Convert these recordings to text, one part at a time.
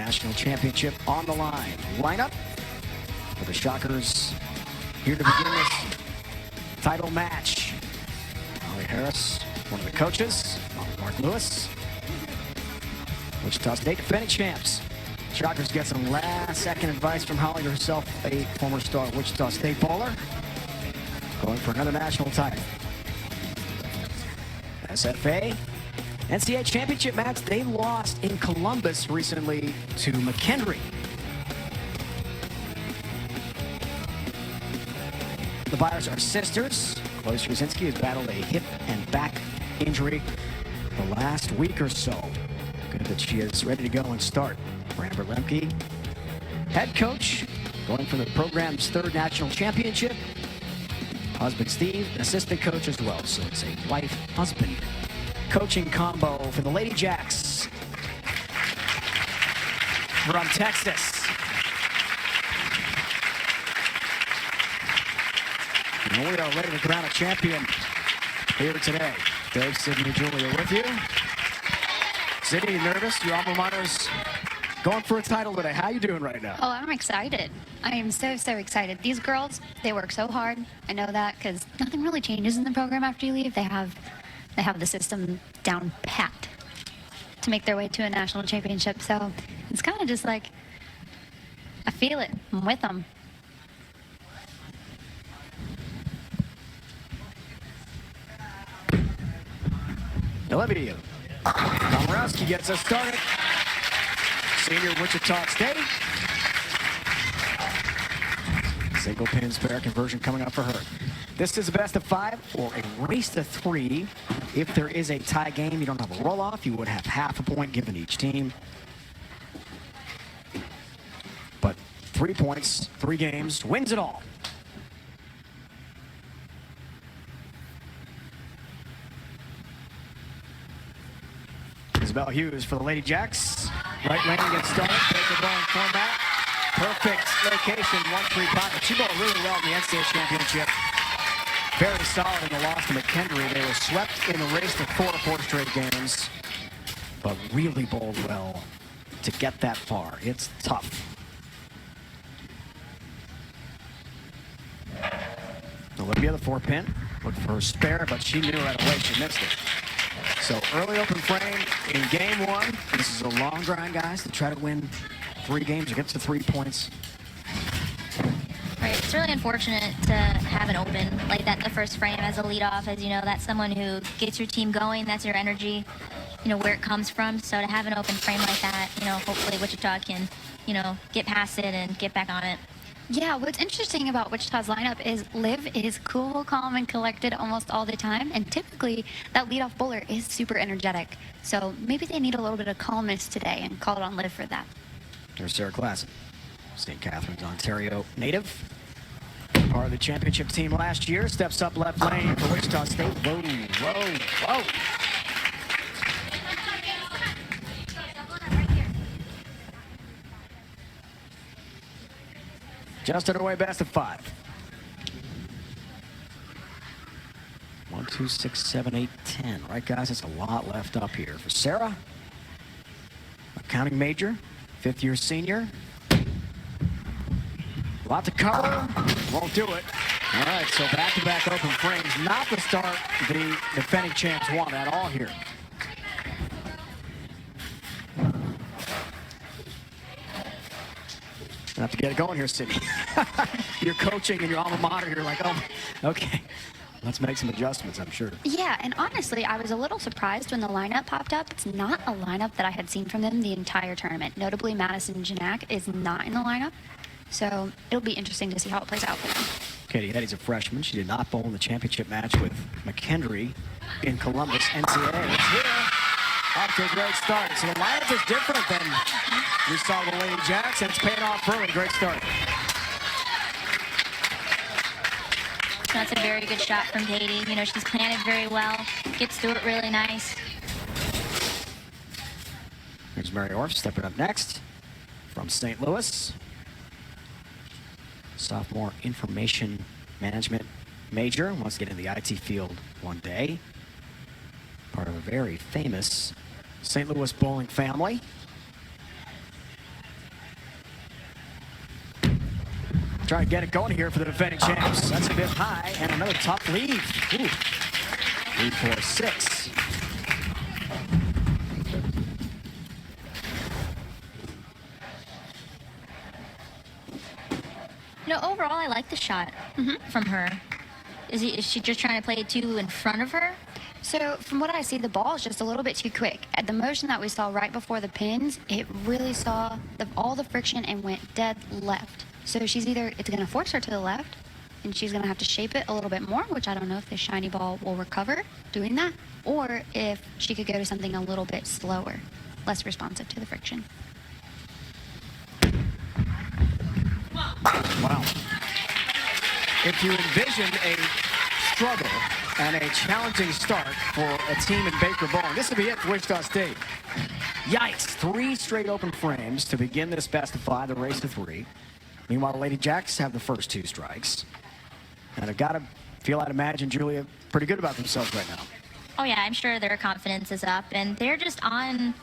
national championship on the line. Lineup for the Shockers here to begin this title match. Holly Harris, one of the coaches. Mark Lewis. Wichita State defending champs. Shockers get some last-second advice from Holly herself, a former star Wichita State bowler, going for another national title. SFA NCAA championship match. They lost in Columbus recently to McHenry. The Byers are sisters. Chloe Straczynski has battled a hip and back injury the last week or so. Good that she is ready to go and start. Amber Lemke, head coach, going for the program's third national championship. Husband Steve, assistant coach as well. So it's a wife-husband coaching combo for the Lady Jacks from Texas. And we are ready to crown a champion here today. Dave, Sydney, Julia with you. Sydney, you nervous? Your alma mater's going for a title today. How you doing right now? Oh, I'm excited. I am so excited. These girls, they work so hard. I know that because nothing really changes in the program after you leave. They have the system down pat to make their way to a national championship. So it's kind of just like, I feel it. I'm with them. Olivia Domorowski gets us started. Senior Wichita State. Single pin spare conversion coming up for her. This is a best of 5 or a race to 3. If there is a tie game, you don't have a roll-off. You would have half a point given each team. But 3 points, 3 games, wins it all. Isabel Hughes for the Lady Jacks. Right lane gets started. Take the ball format. Perfect location. 1-3 pocket. She bowled really well in the NCAA championship. Very solid in the loss to McHenry. They were swept in the race to 4 straight games, but really bowled well to get that far. It's tough. Olivia, the 4-pin, looked for her spare, but she knew right away she missed it. So early open frame in game 1. This is a long grind, guys, to try to win 3 games or get to 3 points. Right, it's really unfortunate to have an open like that in the first frame as a leadoff. As you know, that's someone who gets your team going. That's your energy, you know, where it comes from. So to have an open frame like that, you know, hopefully Wichita can, you know, get past it and get back on it. Yeah, what's interesting about Wichita's lineup is Liv is cool, calm, and collected almost all the time. And typically, that leadoff bowler is super energetic. So maybe they need a little bit of calmness today and call it on Liv for that. There's Sarah Klassen, St. Catharines, Ontario native. Part of the championship team last year. Steps up left lane for Wichita State. Whoa, whoa, whoa. Just underway, best of 5. 1, 2, 6, 7, 8, 10. Right, guys, it's a lot left up here. For Sarah, accounting major, 5th-year senior. A lot to cover. Won't do it. All right, so back-to-back open frames. Not the start the defending champs want at all here. Have to get it going here, Sydney. You're coaching in your alma mater. You're like, oh, okay. Let's make some adjustments, I'm sure. Yeah, and honestly, I was a little surprised when the lineup popped up. It's not a lineup that I had seen from them the entire tournament. Notably, Madison Janak is not in the lineup. So it'll be interesting to see how it plays out for them. Katie Eddy's a freshman. She did not bowl in the championship match with McHenry in Columbus, NCAA. It's here. Off to a great start. So the lineup is different than we saw the Lady Jacks, and it's paying off early. Great start. That's a very good shot from Katie. You know, she's planted very well. Gets through it really nice. Here's Mary Orff stepping up next from St. Louis. Sophomore information management major. Wants to get in the IT field one day. Part of a very famous St. Louis bowling family. Trying to get it going here for the defending champs. That's a bit high, and another tough lead. Ooh. 3-4-6. Overall, I like the shot from her. Is she just trying to play it too in front of her? So from what I see, the ball is just a little bit too quick. At the motion that we saw right before the pins, it really saw all the friction and went dead left. So it's going to force her to the left, and she's going to have to shape it a little bit more, which I don't know if this shiny ball will recover doing that, or if she could go to something a little bit slower, less responsive to the friction. Wow. If you envision a struggle and a challenging start for a team in Baker Bowling, this would be it for Wichita State. Yikes. 3 straight open frames to begin this best of 5, the race to 3. Meanwhile, the Lady Jacks have the first 2 strikes. And I've got to feel, I'd imagine, Julia, pretty good about themselves right now. Oh, yeah, I'm sure their confidence is up, and they're just on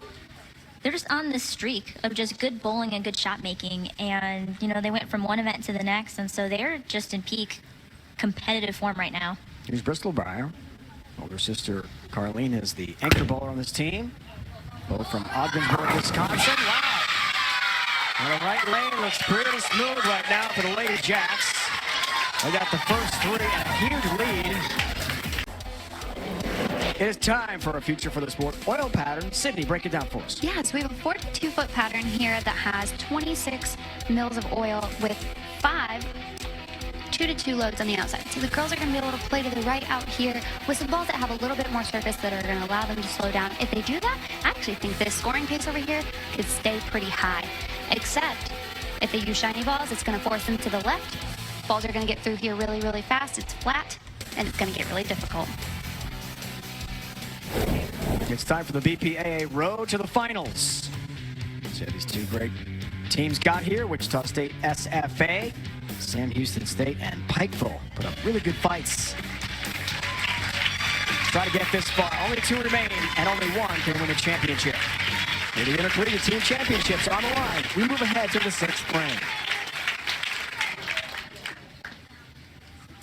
this streak of just good bowling and good shot making. And, they went from one event to the next, and so they're just in peak competitive form right now. Here's Bristol Breyer. Older sister Carlene is the anchor bowler on this team. Both from Ogdensburg, Wisconsin. Wow. And the right lane looks pretty smooth right now for the Lady Jacks. They got the first 3 and a huge lead. It is time for a future for the sport. Oil pattern. Sydney, break it down for us. Yeah, so we have a 42-foot pattern here that has 26 mils of oil with 5 2-2 loads on the outside. So the girls are going to be able to play to the right out here with some balls that have a little bit more surface that are going to allow them to slow down. If they do that, I actually think this scoring pace over here could stay pretty high. Except if they use shiny balls, it's going to force them to the left. Balls are going to get through here really, really fast. It's flat, and it's going to get really difficult. It's time for the BPAA Road to the Finals. So these 2 great teams got here. Wichita State SFA, Sam Houston State, and Pikeville put up really good fights. Try to get this far. Only 2 remain, and only 1 can win the championship. The Intercollegiate Team Championships on the line. We move ahead to the 6th frame.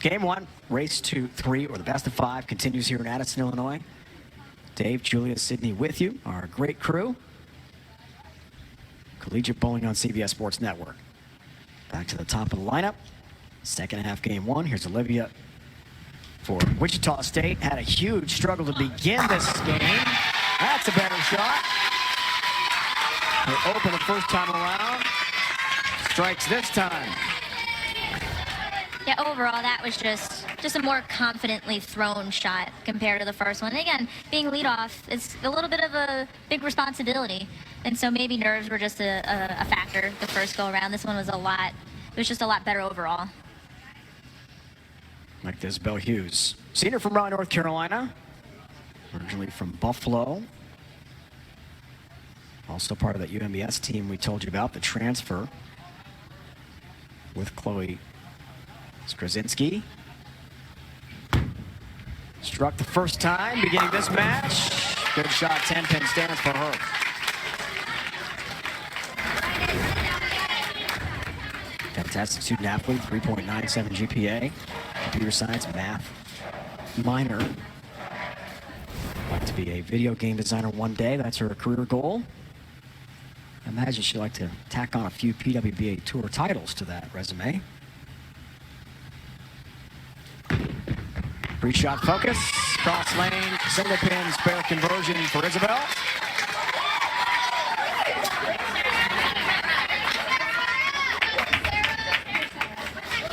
Game 1, race to 3, or the best of 5, continues here in Addison, Illinois. Dave, Julia, Sydney with you, our great crew. Collegiate Bowling on CBS Sports Network. Back to the top of the lineup. Second half, game 1. Here's Olivia for Wichita State. Had a huge struggle to begin this game. That's a better shot. They open the first time around. Strikes this time. Yeah, overall, that was just a more confidently thrown shot compared to the first one. And again, being leadoff, it's a little bit of a big responsibility. And so maybe nerves were just a factor the first go around. This one was just a lot better overall. Like this, Belle Hughes. Senior from Raleigh, North Carolina. Originally from Buffalo. Also part of that UMBS team we told you about, the transfer with Chloe Straczynski. Struck the first time, beginning this match. Good shot, 10-pin stands for her. Fantastic student athlete, 3.97 GPA. Computer science, math minor. Like to be a video game designer one day, that's her career goal. I imagine she'd like to tack on a few PWBA Tour titles to that resume. Pre-shot focus, cross lane, single pin, spare conversion for Isabel.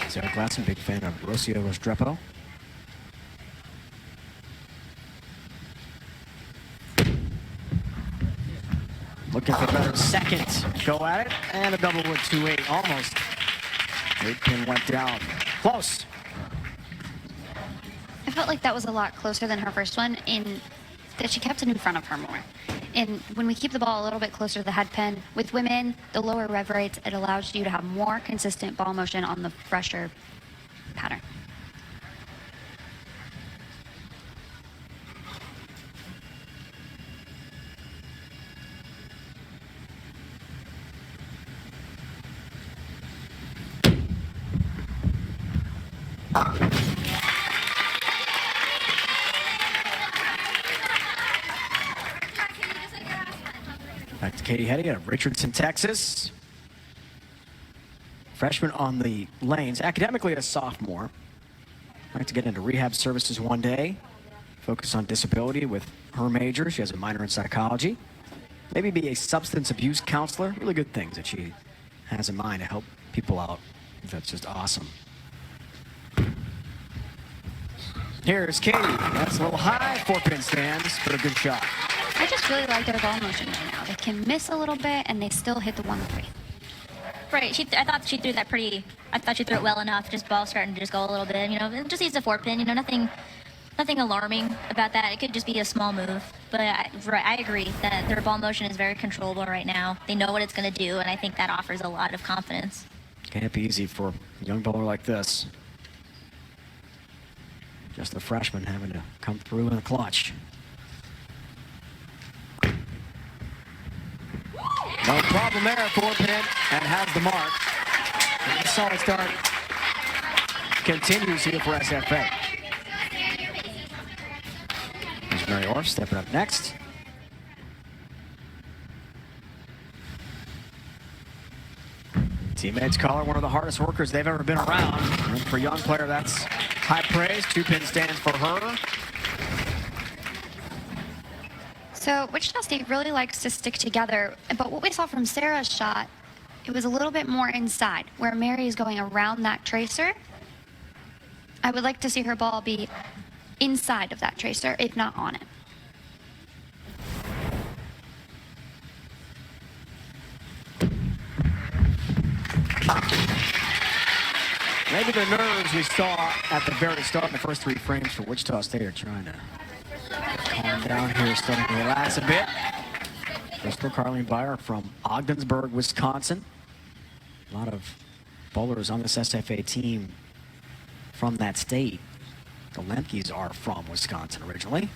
Sarah Glasson, big fan of Rocio Restrepo. Looking for a better second go at it, and a double wood 2-8, almost. 8-pin went down, close. I felt like that was a lot closer than her first one in that she kept it in front of her more. And when we keep the ball a little bit closer to the head pin, with women, the lower rev rates, it allows you to have more consistent ball motion on the fresher pattern. Back to Katie Heddy out of Richardson, Texas. Freshman on the lanes, academically a sophomore. Like to get into rehab services one day. Focus on disability with her major. She has a minor in psychology. Maybe be a substance abuse counselor. Really good things that she has in mind to help people out. That's just awesome. Here's Katie. That's a little high. 4-pin stands, but a good shot. I just really like their ball motion right now. They can miss a little bit, and they still hit the 1-3. Right. I thought she threw that pretty. I thought she threw it well enough. Just ball starting to just go a little bit. You know, it just needs a 4-pin. You know, nothing alarming about that. It could just be a small move. But I agree that their ball motion is very controllable right now. They know what it's going to do, and I think that offers a lot of confidence. Can't be easy for a young bowler like this. Just a freshman having to come through in the clutch. No problem there, 4-pin, and has the mark. And the solid start continues here for SFA. There's Mary Orff stepping up next. Teammates call her one of the hardest workers they've ever been around. And for a young player, that's high praise. 2-pin stands for her. So Wichita State really likes to stick together, but what we saw from Sarah's shot, it was a little bit more inside, where Mary is going around that tracer. I would like to see her ball be inside of that tracer, if not on it. Maybe the nerves we saw at the very start in the first 3 frames for Wichita State are trying to calm down here, starting to relax a bit. Crystal Carleen Beyer from Ogdensburg, Wisconsin. A lot of bowlers on this SFA team from that state. The Lemkes are from Wisconsin originally.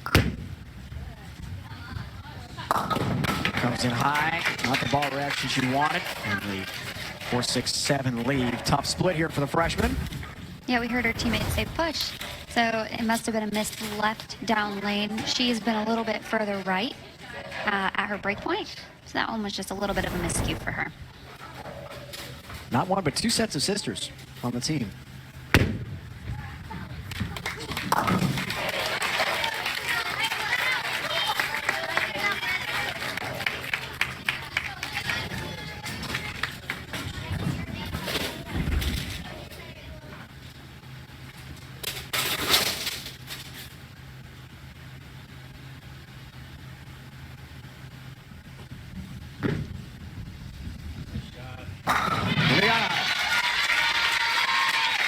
Comes in high, not the ball reaction she wanted, and the 4-6-7 lead. Tough split here for the freshman. Yeah, we heard her teammates say push, so it must have been a missed left down lane. She's been a little bit further right at her break point, so that one was just a little bit of a miscue for her. Not one, but 2 sets of sisters on the team.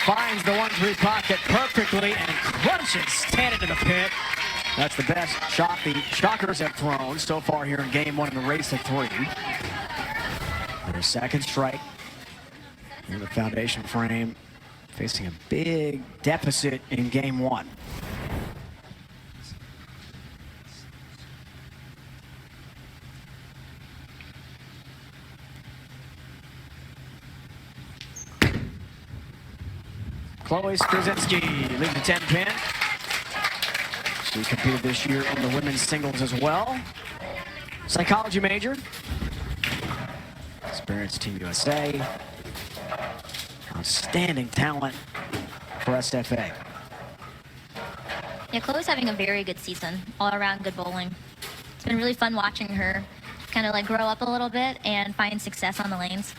Finds the 1-3 pocket perfectly and crunches Stan into the pit. That's the best shot the Shockers have thrown so far here in game 1 in the race to 3. Their second strike in the foundation frame, facing a big deficit in game 1. Chloe Skrzyncki leads the 10-pin. She competed this year in the women's singles as well. Psychology major. Experienced Team USA. Outstanding talent for SFA. Yeah, Chloe's having a very good season. All around good bowling. It's been really fun watching her kind of like grow up a little bit and find success on the lanes.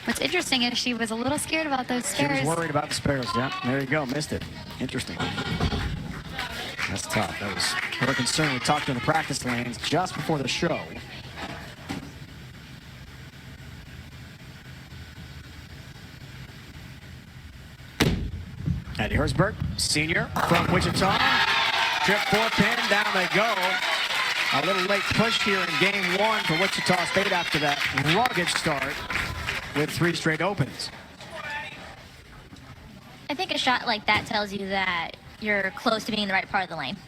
What's interesting is she was a little scared about those spares. She was worried about the spares. Yeah, there you go. Missed it. Interesting. That's tough. That was her concern. We talked in the practice lanes just before the show. Eddie Herzberg, senior from Wichita. Trip 4-pin, down they go. A little late push here in game 1 for Wichita State after that rugged start with 3 straight opens. I think a shot like that tells you that you're close to being in the right part of the lane.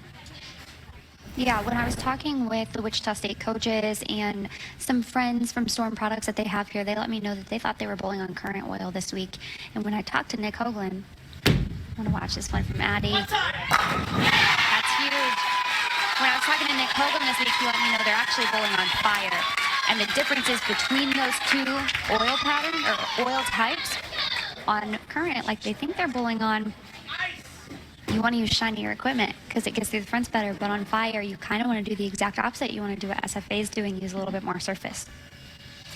Yeah, when I was talking with the Wichita State coaches and some friends from Storm Products that they have here, they let me know that they thought they were bowling on current oil this week. And when I talked to Nick Hoagland, I want to watch this one from Addie. That's huge. When I was talking to Nick Hoagland this week, he let me know they're actually bowling on fire. And the differences between those two oil patterns or oil types on current, like they think they're bowling on, you want to use shinier equipment because it gets through the fronts better, but on fire, you kind of want to do the exact opposite. You want to do what SFA is doing, use a little bit more surface.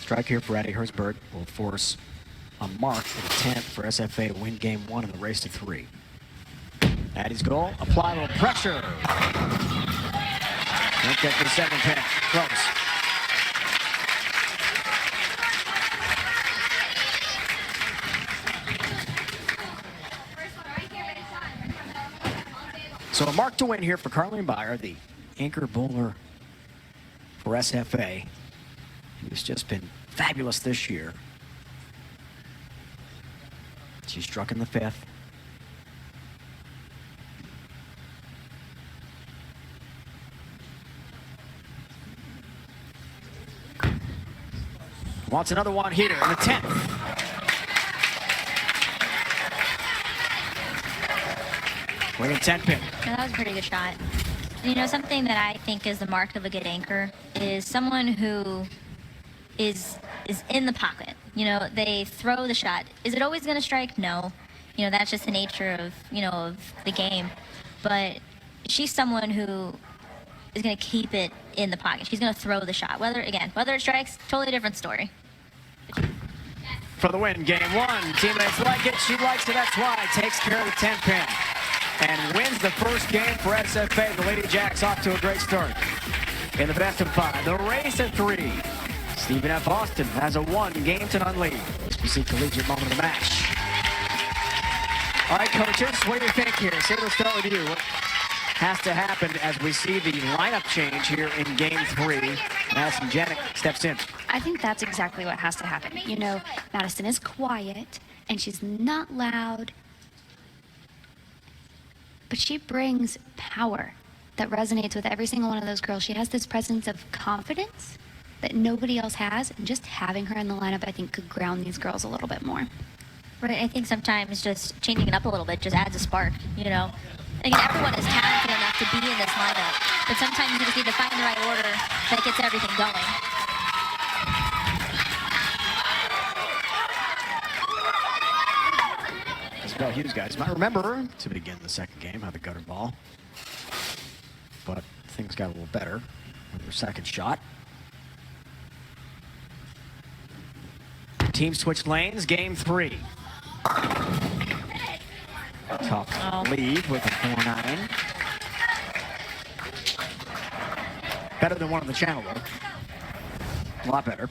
Strike here for Addie Herzberg will force a mark for the 10th for SFA to win game 1 in the race to 3. Addie's goal, apply a little pressure. Don't get to the 7th pin, close. So a mark to win here for Carleen Byer, the anchor bowler for SFA, who's just been fabulous this year. She struck in the 5th. Wants another one here in the 10th. Winning 10 pin. Yeah, that was a pretty good shot. You know, something that I think is the mark of a good anchor is someone who is in the pocket. You know, they throw the shot. Is it always going to strike? No. You know, that's just the nature of, you know, of the game. But she's someone who is going to keep it in the pocket. She's going to throw the shot. Whether it strikes, totally different story. For the win, game 1. Teammates like it. She likes it. That's why. Takes care of the 10 pin. And wins the first game for SFA. The Lady Jacks off to a great start in the best of 5. The race at 3. Stephen F. Austin has a 1-game-to-none lead. HBC Collegiate moment of the match. All right, coaches, what do you think here? Say, we'll start with you. What has to happen as we see the lineup change here in game 3? Madison Janik steps in. I think that's exactly what has to happen. You know, Madison is quiet and she's not loud, but she brings power that resonates with every single one of those girls. She has this presence of confidence that nobody else has, and just having her in the lineup, I think, could ground these girls a little bit more. Right, I think sometimes just changing it up a little bit just adds a spark, you know. Again, everyone is talented enough to be in this lineup, but sometimes you just need to find the right order that gets everything going. Isabel Hughes, guys, might remember to begin the second game, had the gutter ball. But things got a little better with her second shot. Team switched lanes, game 3. Tough lead with a 4-9. Better than one on the channel, though. A lot better.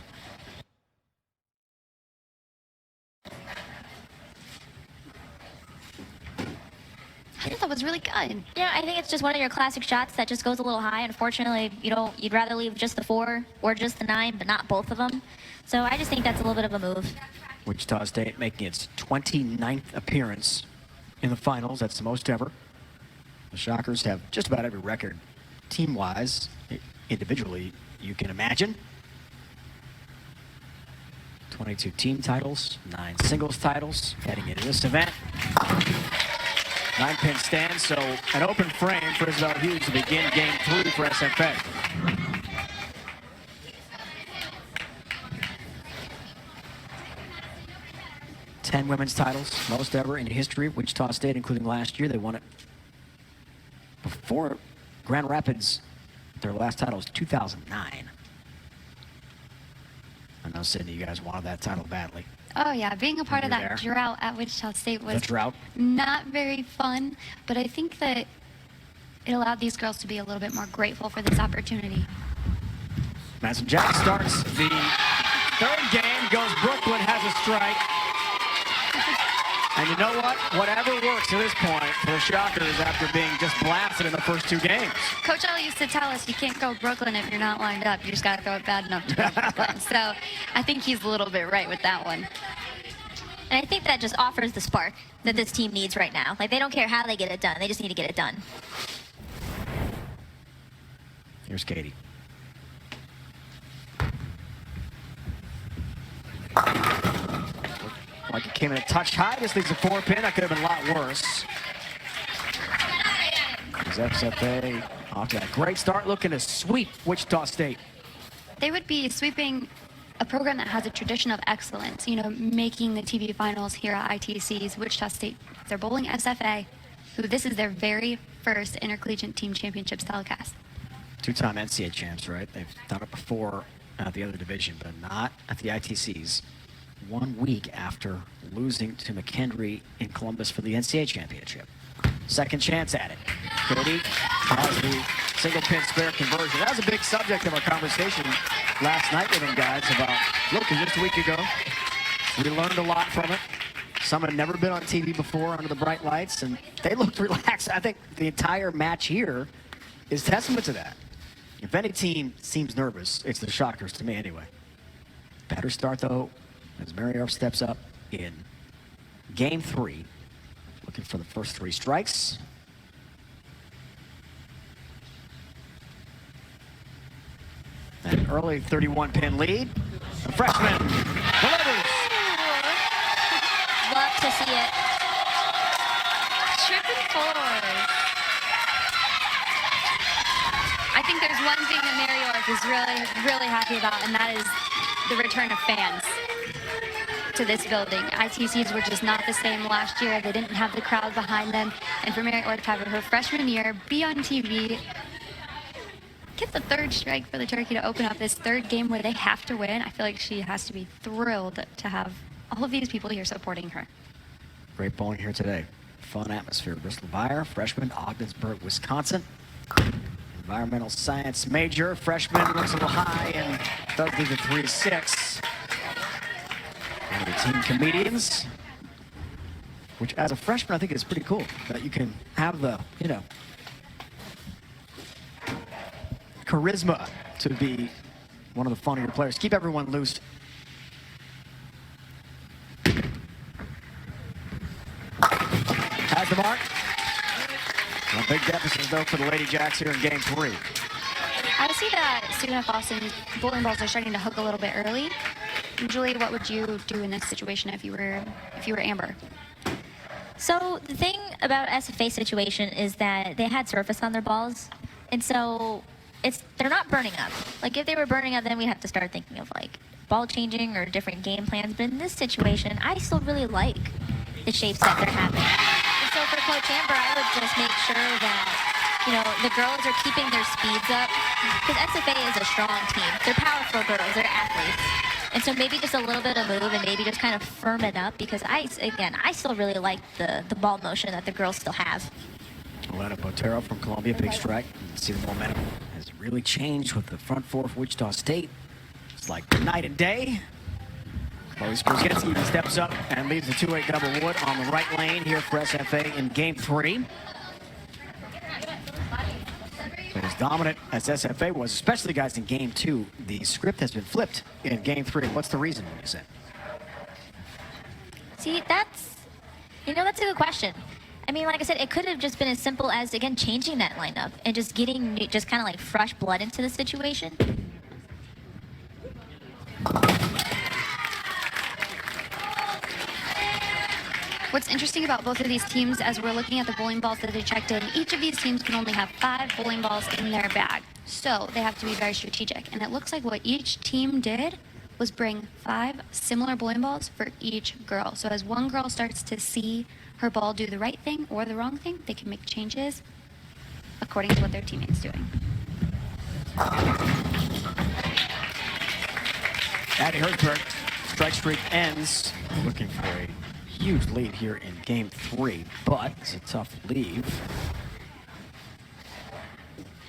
I thought that was really good. Yeah, I think it's just one of your classic shots that just goes a little high. Unfortunately, you'd rather leave just the 4 or just the 9, but not both of them. So I just think that's a little bit of a move. Wichita State making its 29th appearance in the finals. That's the most ever. The Shockers have just about every record team-wise, individually, you can imagine. 22 team titles, 9 singles titles heading into this event. 9-pin stand, so an open frame for Isabel Hughes to begin game 3 for SFA. Ten women's titles, most ever in history of Wichita State, including last year. They won it before Grand Rapids. Their last title was 2009. I know, Sydney, you guys wanted that title badly. Oh yeah, being a part of that there. drought at Wichita State was The drought? not very fun, but I think that it allowed these girls to be a little bit more grateful for this opportunity. Madison Jack starts the third game, goes Brooklyn, has a strike. And you know what? Whatever works to this point for the Shockers after being just blasted in the first 2 games. Coach L used to tell us you can't go Brooklyn if you're not lined up. You just got to throw it bad enough to go Brooklyn. So I think he's a little bit right with that one. And I think that just offers the spark that this team needs right now. Like, they don't care how they get it done. They just need to get it done. Here's Katie. Like it came in a touch high. This leaves a 4-pin. That could have been a lot worse. SFA off to that great start, looking to sweep Wichita State. They would be sweeping a program that has a tradition of excellence, you know, making the TV finals here at ITC's Wichita State. They're bowling SFA, who this is their very first intercollegiate team championships telecast. Two-time NCAA champs, right? They've done it before at the other division, but not at the ITCs. 1 week after losing to McHenry in Columbus for the NCAA championship. Second chance at it. Katie has the single pin spare conversion. That was a big subject of our conversation last night with them guys about, look, just a week ago, we learned a lot from it. Some had never been on TV before under the bright lights, and they looked relaxed. I think the entire match here is testament to that. If any team seems nervous, it's the Shockers to me anyway. Better start, though, as Mariarf steps up in game 3. Looking for the first 3 strikes. An early 31-pin lead. The freshman delivers. Love to see it. Triple fours. I think there's one thing that Mariarf is really happy about, and that is the return of fans to this building. ITCs were just not the same last year. They didn't have the crowd behind them. And for Mariarf to have her freshman year, be on TV, get the 3rd strike for the Turkey to open up this 3rd game where they have to win, I feel like she has to be thrilled to have all of these people here supporting her. Great bowling here today. Fun atmosphere. Bristol Buyer, freshman, Ogdensburg, Wisconsin. Environmental science major, freshman, looks a little high and does leave the 3-6. One of the team comedians, which as a freshman I think is pretty cool that you can have the, you know, charisma to be one of the funnier players. Keep everyone loose. Has the mark. A big deficit though for the Lady Jacks here in game 3. I see that Stephen F. Austin's bowling balls are starting to hook a little bit early. Julie, what would you do in this situation if you were Amber? So the thing about SFA situation is that they had surface on their balls, and so they're not burning up. Like if they were burning up, then we have to start thinking of like ball changing or different game plans. But in this situation, I still really like the shapes that they're having. And so for Coach Amber, I would just make sure that, you know, the girls are keeping their speeds up, because SFA is a strong team. They're powerful girls. They're athletes. And so maybe just a little bit of move and maybe just kind of firm it up, because I still really like the ball motion that the girls still have. Alana Botero from Columbia, big strike. You can see the momentum has really changed with the front 4 for Wichita State. It's like night and day. Chloe Skrzynski even steps up and leaves the 2-8 double wood on the right lane here for SFA in game 3. But as dominant as SFA was, especially guys in game 2, the script has been flipped in game 3. What's the reason, would you say? See, that's a good question. I mean, like I said, it could have just been as simple as, again, changing that lineup and just getting just kind of like fresh blood into the situation. What's interesting about both of these teams, as we're looking at the bowling balls that they checked in, each of these teams can only have 5 bowling balls in their bag. So they have to be very strategic. And it looks like what each team did was bring 5 similar bowling balls for each girl. So as one girl starts to see her ball do the right thing or the wrong thing, they can make changes according to what their teammate's doing. Addie Herzberg, strike streak ends. Looking for a huge lead here in game 3, but it's a tough leave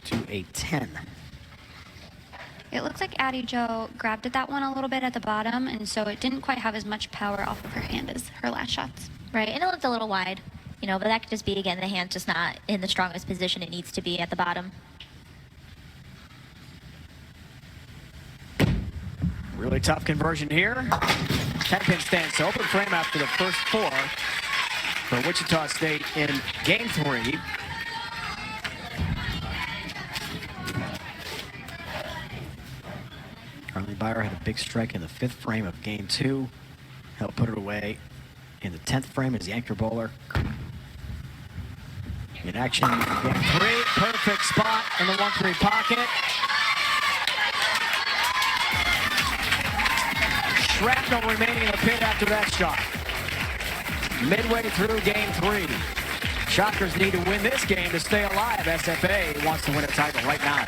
to a 10. It looks like Addie Jo grabbed at that one a little bit at the bottom, and so it didn't quite have as much power off of her hand as her last shots. Right, and it looked a little wide, you know, but that could just be, again, the hand's just not in the strongest position it needs to be at the bottom. Really tough conversion here. 10-pin stand. So open frame after the first 4 for Wichita State in game 3. Carly Byer had a big strike in the 5th frame of game 2. Helped put it away in the 10th frame as the anchor bowler. In action, game 3, perfect spot in the 1-3 pocket. Shrapnel remaining in the pit after that shot. Midway through game 3. Shockers need to win this game to stay alive. SFA wants to win a title right now.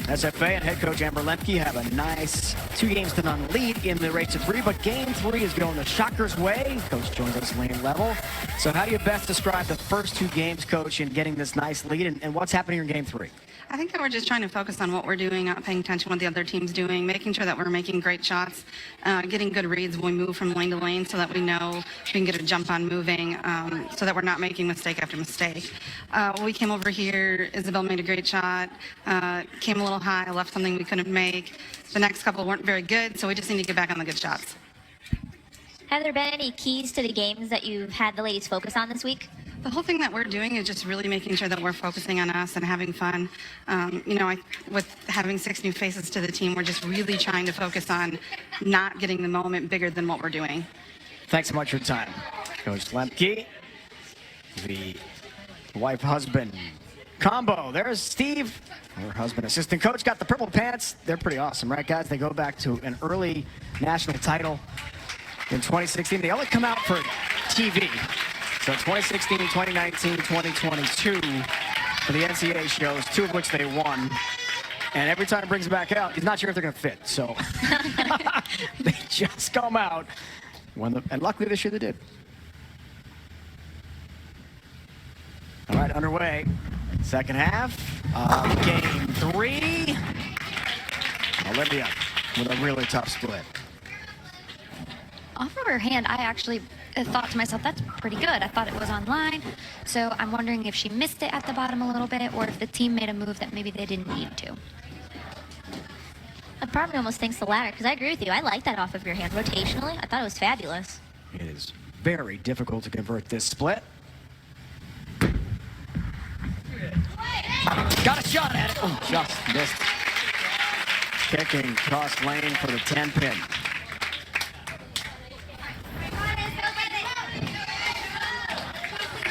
SFA and head coach Amber Lemke have a nice 2-0 lead in the race to 3, but game 3 is going the Shockers' way. Coach joins us lane level. So how do you best describe the first 2 games, Coach, in getting this nice lead, and what's happening in game 3? I think that we're just trying to focus on what we're doing, not paying attention to what the other team's doing, making sure that we're making great shots, getting good reads when we move from lane to lane so that we know we can get a jump on moving, so that we're not making mistake after mistake. We came over here, Isabel made a great shot, came a little high, left something we couldn't make. The next couple weren't very good, so we just need to get back on the good shots. Have there been any keys to the games that you've had the ladies focus on this week? The whole thing that we're doing is just really making sure that we're focusing on us and having fun. With having 6 new faces to the team, we're just really trying to focus on not getting the moment bigger than what we're doing. Thanks so much for your time, Coach Lemke. The wife-husband combo. There's Steve, her husband, assistant coach, got the purple pants. They're pretty awesome, right, guys? They go back to an early national title in 2016. They only come out for TV. So 2016, 2019, 2022 for the NCAA shows, 2 of which they won. And every time it brings it back out, he's not sure if they're going to fit. So they just come out. And luckily this year they did. All right, underway. Second half of game 3. Olivia with a really tough split. Off of her hand, I actually thought to myself, that's pretty good. I thought it was online. So I'm wondering if she missed it at the bottom a little bit or if the team made a move that maybe they didn't need to. I probably almost thinks the latter, because I agree with you. I like that off of your hand. Rotationally, I thought it was fabulous. It is very difficult to convert this split. Got a shot at it. Oh, just missed. Kicking cross lane for the 10-pin.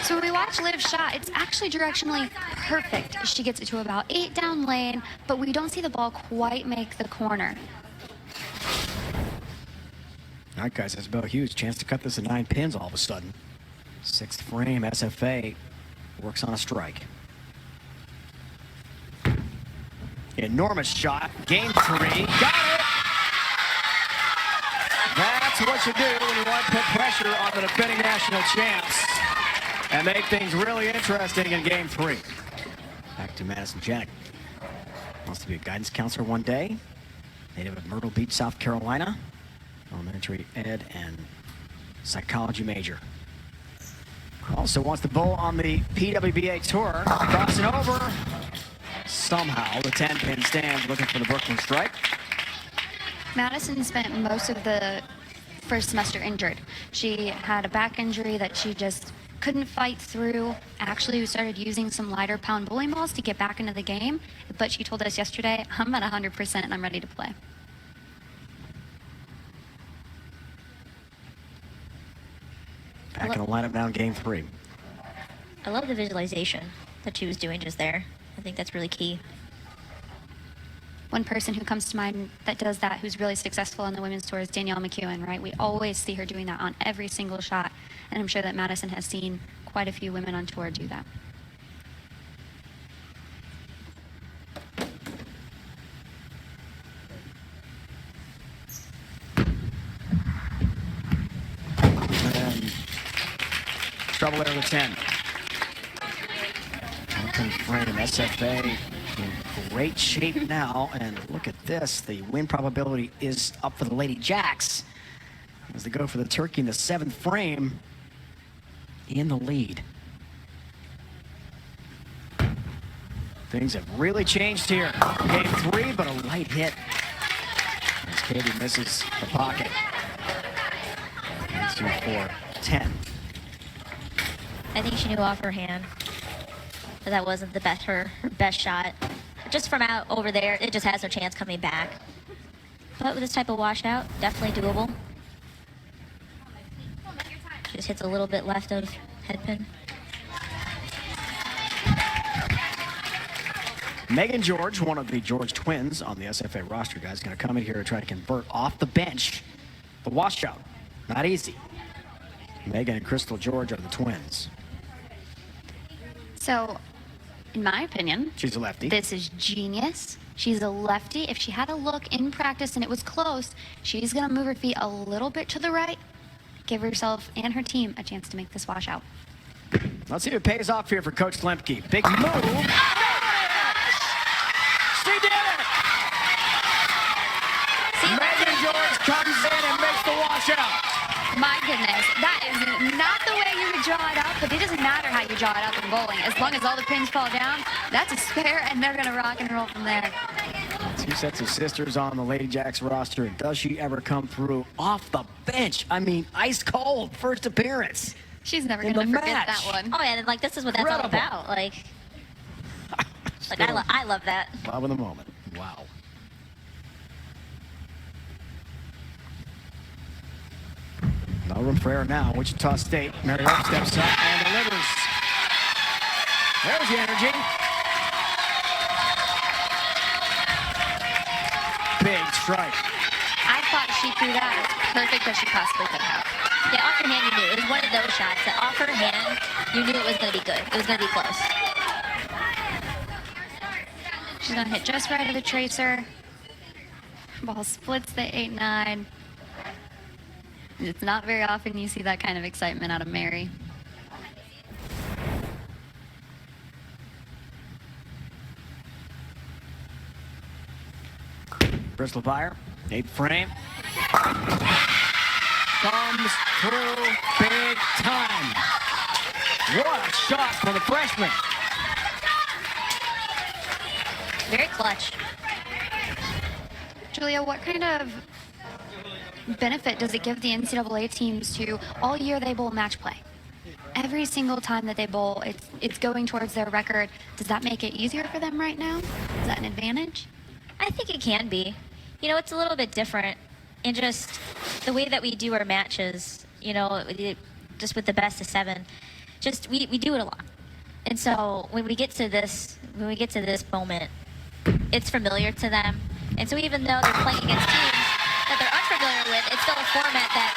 So when we watch Liv's shot, it's actually directionally perfect. She gets it to about 8 down lane, but we don't see the ball quite make the corner. All right, guys, Isabel Hughes, chance to cut this to 9 pins all of a sudden. 6th frame, SFA works on a strike. Enormous shot, game 3, got it! That's what you do when you want to put pressure on the defending national champs and make things really interesting in game 3. Back to Madison Janik. Wants to be a guidance counselor one day. Native of Myrtle Beach, South Carolina. Elementary ed and psychology major. Also wants to bowl on the PWBA tour. Crossing over. Somehow the 10-pin stands looking for the Brooklyn strike. Madison spent most of the first semester injured. She had a back injury that she just couldn't fight through. Actually, we started using some lighter pound bowling balls to get back into the game, but she told us yesterday, I'm at 100% and I'm ready to play. Back in the lineup now in game 3. I love the visualization that she was doing just there. I think that's really key. One person who comes to mind that does that, who's really successful on the women's tour, is Danielle McEwen, right? We always see her doing that on every single shot, and I'm sure that Madison has seen quite a few women on tour do that. And trouble there with 10. Open frame, SFA in great shape now, and look at this. The win probability is up for the Lady Jacks as they go for the turkey in the 7th frame in the lead. Things have really changed here. Game 3, but a light hit. As Katie misses the pocket. 2-4-10. I think she knew off her hand that that wasn't her best shot. Just from out over there, it just has no chance coming back. But with this type of washout, definitely doable. Just hits a little bit left of head pin. Megan George, one of the George twins on the SFA roster, guys, going to come in here and try to convert off the bench the washout. Not easy. Megan and Crystal George are the twins. So, in my opinion, She's a lefty. this is genius. She's a lefty. If she had a look in practice and it was close, she's going to move her feet a little bit to the right, give herself and her team a chance to make this washout. Let's see if it pays off here for Coach Lemke. Big move. She did it! Megan George comes in and makes the washout. My goodness, that is not the way you would draw it up, but it doesn't matter how you draw it up in bowling. As long as all the pins fall down, that's a spare, and they're going to rock and roll from there. Two sets of sisters on the Lady Jacks roster. Does she ever come through off the bench? I mean, ice cold, first appearance. She's never In going to the forget match. that one. Oh yeah, like this is what that's all Incredible. about. Like I love that. Love in the moment. Wow. No room for error now. Wichita State. Mary Hope steps up and delivers. There's the energy. Big strike. I thought she threw that as perfect as she possibly could have. Yeah, off her hand you knew. It was one of those shots that off her hand you knew it was going to be good. It was going to be close. She's going to hit just right of the tracer. Ball splits the 8-9. It's not very often you see that kind of excitement out of Mary. Bristol Fire. 8th frame. Comes through big time. What a shot for the freshman. Very clutch. Julia, what kind of benefit does it give the NCAA teams to all year they bowl match play? Every single time that they bowl, it's going towards their record. Does that make it easier for them right now? Is that an advantage? I think it can be. You know, it's a little bit different in just the way that we do our matches, you know, just with the best of 7. Just we do it a lot. And so when we get to this moment, it's familiar to them. And so even though they're playing against teams that they're unfamiliar with, it's still a format that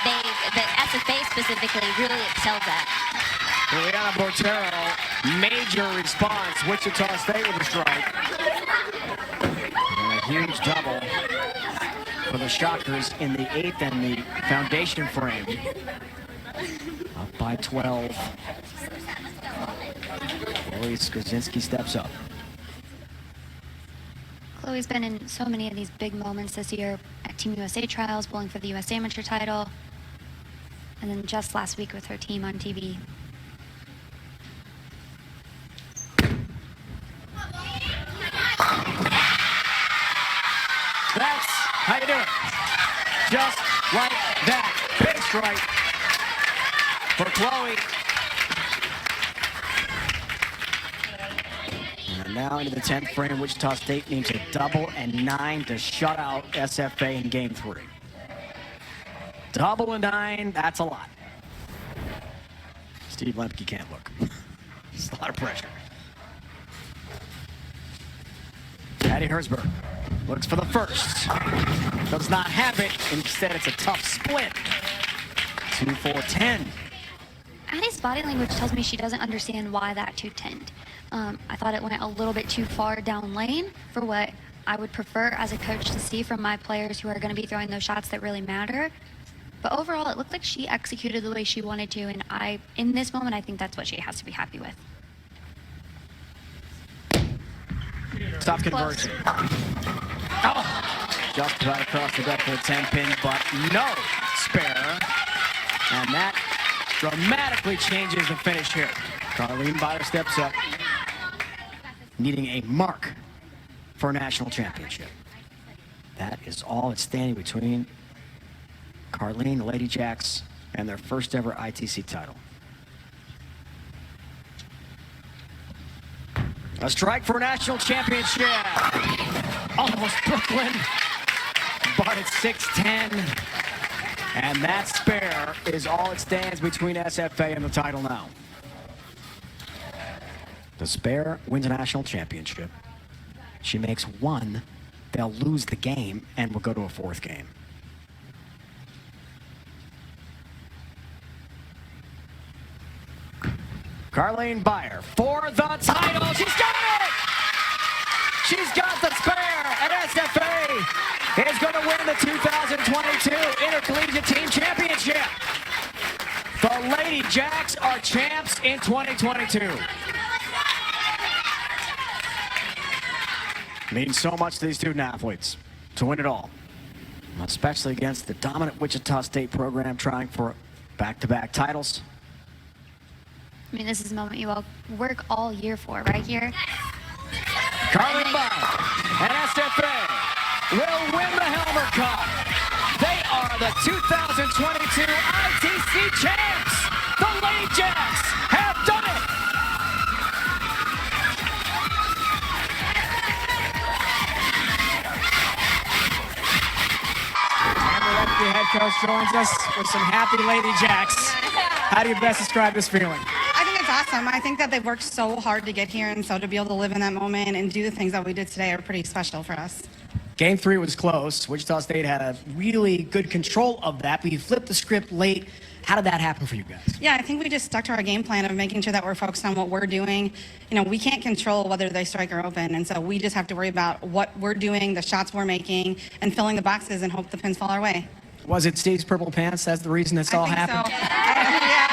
SFA specifically really excels at. Juliana Botero, major response. Wichita State with a strike. And a huge double for the Shockers in the 8th and the foundation frame. Up by 12. Chloe Skrzyncki steps up. Chloe's been in so many of these big moments this year at Team USA trials, bowling for the US Amateur title, and then just last week with her team on TV. That's how you do it. Just like that. Big strike for Chloe. And now into the 10th frame, Wichita State needs a double and 9 to shut out SFA in game 3. Double and 9, that's a lot. Steve Lemke can't look. It's a lot of pressure. Patty Herzberg looks for the first. Does not have it. Instead, it's a tough split. 2-4-10. Addie's body language tells me she doesn't understand why that 2-10'd. I thought it went a little bit too far down lane for what I would prefer as a coach to see from my players who are going to be throwing those shots that really matter. But overall, it looked like she executed the way she wanted to, and in this moment, I think that's what she has to be happy with. Tough conversion. Oh, just right across the deck for the 10-pin, but no spare. And that dramatically changes the finish here. Carlene Byer steps up, needing a mark for a national championship. That is all that's standing between Carlene, the Lady Jacks, and their first ever ITC title. A strike for a national championship. Almost Brooklyn, but it's 6-10. And that spare is all it stands between SFA and the title now. The spare wins a national championship. She makes one, they'll lose the game, and we'll go to a fourth game. Carlene Beyer for the title. She's got it! She's got the spare, and SFA is going to win the 2022 Intercollegiate Team Championship. The Lady Jacks are champs in 2022. Means so much to these student athletes to win it all, especially against the dominant Wichita State program trying for back-to-back titles. I mean, this is a moment you all work all year for, right here. Carlene Beyer and SFA will win the Helmer Cup. They are the 2022 ITC champs. The Lady Jacks have done it. The head coach joins us with some happy Lady Jacks. How do you best describe this feeling? I think it's awesome. I think that they've worked so hard to get here, and so to be able to live in that moment and do the things that we did today are pretty special for us. Game 3 was close. Wichita State had a really good control of that, but you flipped the script late. How did that happen for you guys? Yeah, I think we just stuck to our game plan of making sure that we're focused on what we're doing. You know, we can't control whether they strike or open, and so we just have to worry about what we're doing, the shots we're making, and filling the boxes and hope the pins fall our way. Was it Steve's purple pants? That's the reason this all I think happened? so. Yeah.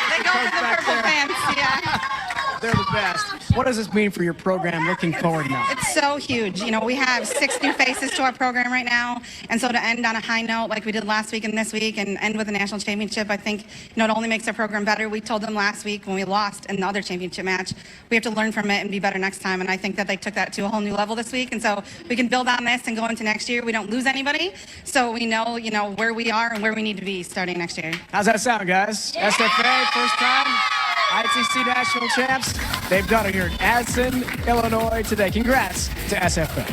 They go for the purple pants, yeah. They're the best. What does this mean for your program looking forward now? It's so huge. You know, we have 6 new faces to our program right now, and so to end on a high note like we did last week and this week and end with a national championship, I think, you know, it only makes our program better. We told them last week when we lost in the other championship match, we have to learn from it and be better next time, and I think that they took that to a whole new level this week, and so we can build on this and go into next year. We don't lose anybody, so we know, you know, where we are and where we need to be starting next year. How's that sound, guys? SFA, first time, ITC national champs. They've done it here in Addison, Illinois today. Congrats to SFA.